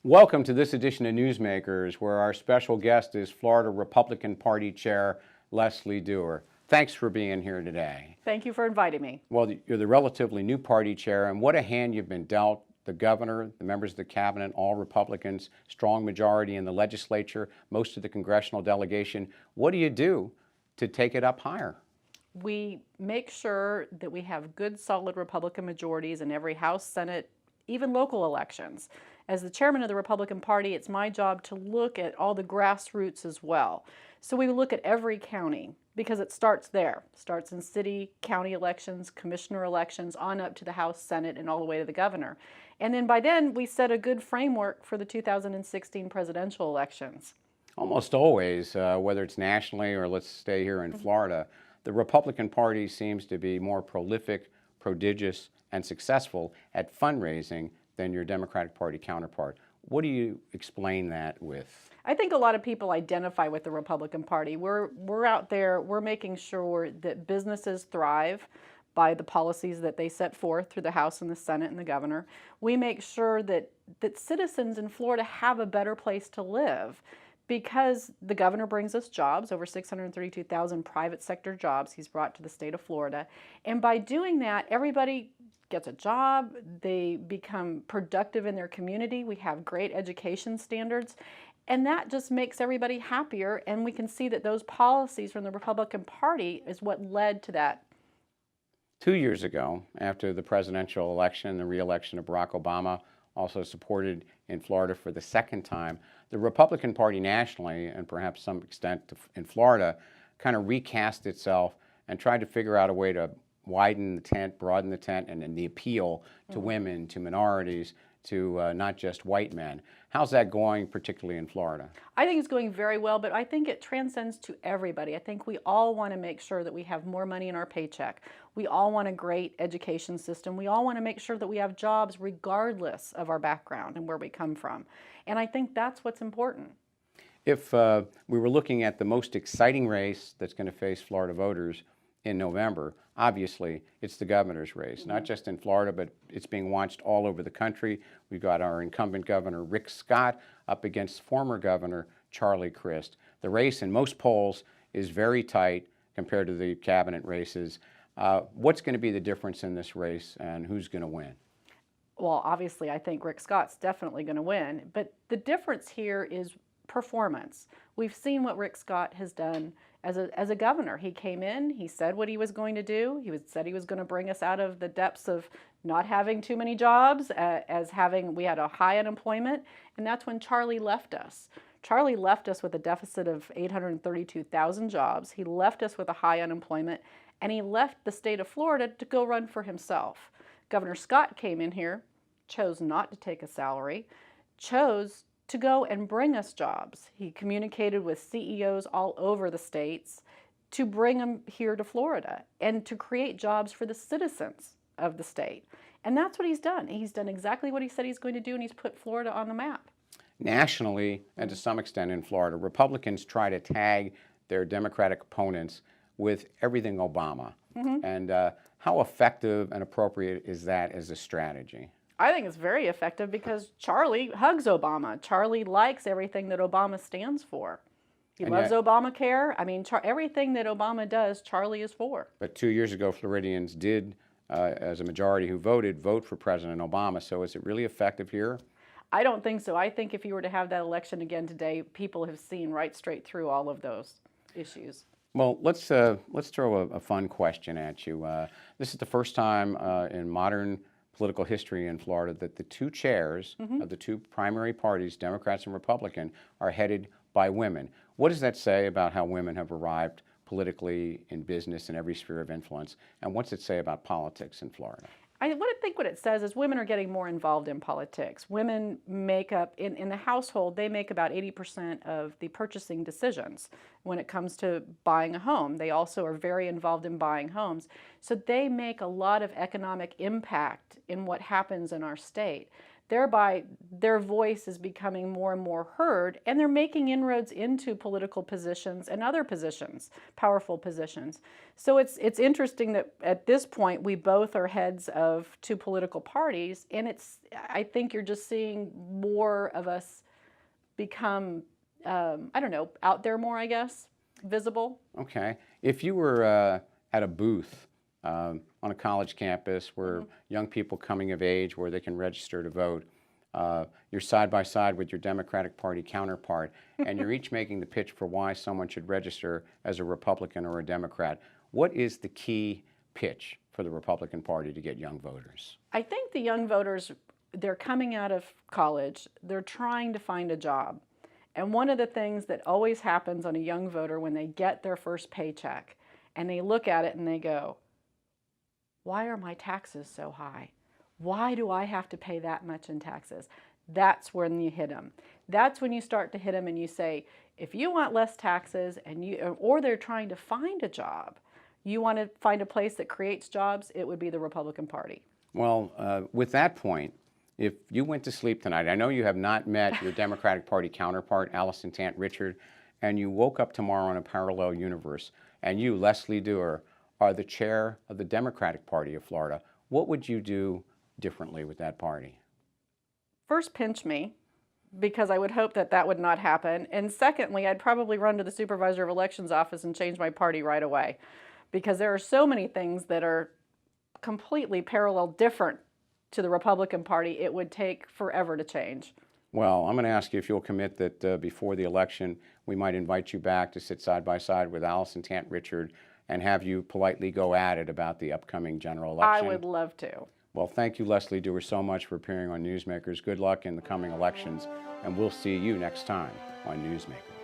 Welcome to this edition of Newsmakers, where our special guest is Florida Republican Party Chair Leslie Dewar. Thanks for being here today. Thank you for inviting me. Well, you're the relatively new party chair, and what a hand you've been dealt. The governor, the members of the cabinet, all Republicans, strong majority in the legislature, most of the congressional delegation. What do you do to take it up higher? We make sure that we have good, solid Republican majorities in every House, Senate, even local elections. As the chairman of the Republican Party, it's my job to look at all the grassroots as well. So we look at every county because it starts there. It starts in city, county elections, commissioner elections, on up to the House, Senate, and all the way to the governor. And then by then, we set a good framework for the 2016 presidential elections. Almost always, whether it's nationally or let's stay here in Florida, the Republican Party seems to be more prolific, prodigious, and successful at fundraising than your Democratic Party counterpart. What do you explain that with? I think a lot of people identify with the Republican Party. We're out there, we're making sure that businesses thrive by the policies that they set forth through the House and the Senate and the governor. We make sure that citizens in Florida have a better place to live because the governor brings us jobs, over 632,000 private sector jobs he's brought to the state of Florida. And by doing that, everybody gets a job, they become productive in their community, we have great education standards, and that just makes everybody happier, and we can see that those policies from the Republican Party is what led to that. 2 years ago, after the presidential election, the re-election of Barack Obama, also supported in Florida for the second time, the Republican Party nationally, and perhaps some extent in Florida, kind of recast itself and tried to figure out a way to widen the tent, broaden the tent, and the appeal to women, to minorities, to not just white men. How's that going, particularly in Florida? I think it's going very well, but I think it transcends to everybody. I think we all want to make sure that we have more money in our paycheck. We all want a great education system. We all want to make sure that we have jobs regardless of our background and where we come from. And I think that's what's important. If we were looking at the most exciting race that's going to face Florida voters in November, obviously it's the governor's race, not just in Florida, but it's being watched all over the country. We've got our incumbent governor, Rick Scott, up against former governor Charlie Crist. The race in most polls is very tight compared to the cabinet races. What's going to be the difference in this race, and who's going to win? Well, obviously, I think Rick Scott's definitely going to win, but the difference here is performance. We've seen what Rick Scott has done as a governor. He came in, he said what he was going to do. Said he was going to bring us out of the depths of not having too many jobs, we had a high unemployment, and that's when Charlie left us. Charlie left us with a deficit of 832,000 jobs. He left us with a high unemployment, and he left the state of Florida to go run for himself. Governor Scott came in here, chose not to take a salary, chose to go and bring us jobs. He communicated with CEOs all over the states to bring them here to Florida and to create jobs for the citizens of the state. And that's what he's done. He's done exactly what he said he's going to do, and he's put Florida on the map. Nationally, and to some extent in Florida, Republicans try to tag their Democratic opponents with everything Obama. And how effective and appropriate is that as a strategy? I think it's very effective because Charlie hugs Obama. Charlie likes everything that Obama stands for. He loves Obamacare. I mean, everything that Obama does, Charlie is for. But 2 years ago, Floridians did, as a majority who voted, vote for President Obama. So is it really effective here? I don't think so. I think if you were to have that election again today, people have seen right straight through all of those issues. Well, let's throw a fun question at you. This is the first time in modern political history in Florida that the two chairs of the two primary parties, Democrats and Republican, are headed by women. What does that say about how women have arrived politically, in business, in every sphere of influence? And what's it say about politics in Florida? I think what it says is women are getting more involved in politics. Women make up, in the household, they make about 80% of the purchasing decisions when it comes to buying a home. They also are very involved in buying homes. So they make a lot of economic impact in what happens in our state. Thereby, their voice is becoming more and more heard, and they're making inroads into political positions and other positions, powerful positions. So it's interesting that at this point we both are heads of two political parties, and I think you're just seeing more of us become, I don't know, out there more, I guess, visible. Okay. If you were at a booth on a college campus where young people coming of age where they can register to vote, you're side by side with your Democratic Party counterpart, and you're each making the pitch for why someone should register as a Republican or a Democrat. What is the key pitch for the Republican Party to get young voters? I think the young voters, they're coming out of college, they're trying to find a job. And one of the things that always happens on a young voter when they get their first paycheck and they look at it and they go, why are my taxes so high? Why do I have to pay that much in taxes? That's when you hit them. That's when you start to hit them and you say, if you want less taxes or they're trying to find a job, you want to find a place that creates jobs, it would be the Republican Party. Well, with that point, if you went to sleep tonight, I know you have not met your Democratic Party counterpart, Allison Tant Richard, and you woke up tomorrow in a parallel universe, and you, Leslie Dewar, are the chair of the Democratic Party of Florida, what would you do differently with that party? First, pinch me, because I would hope that that would not happen. And secondly, I'd probably run to the Supervisor of Elections office and change my party right away, because there are so many things that are completely parallel different to the Republican Party, it would take forever to change. Well, I'm going to ask you if you'll commit that before the election, we might invite you back to sit side by side with Allison Tant Richard and have you politely go at it about the upcoming general election. I would love to. Well, thank you, Leslie Dewar, so much for appearing on NewsMakers. Good luck in the coming elections, and we'll see you next time on NewsMakers.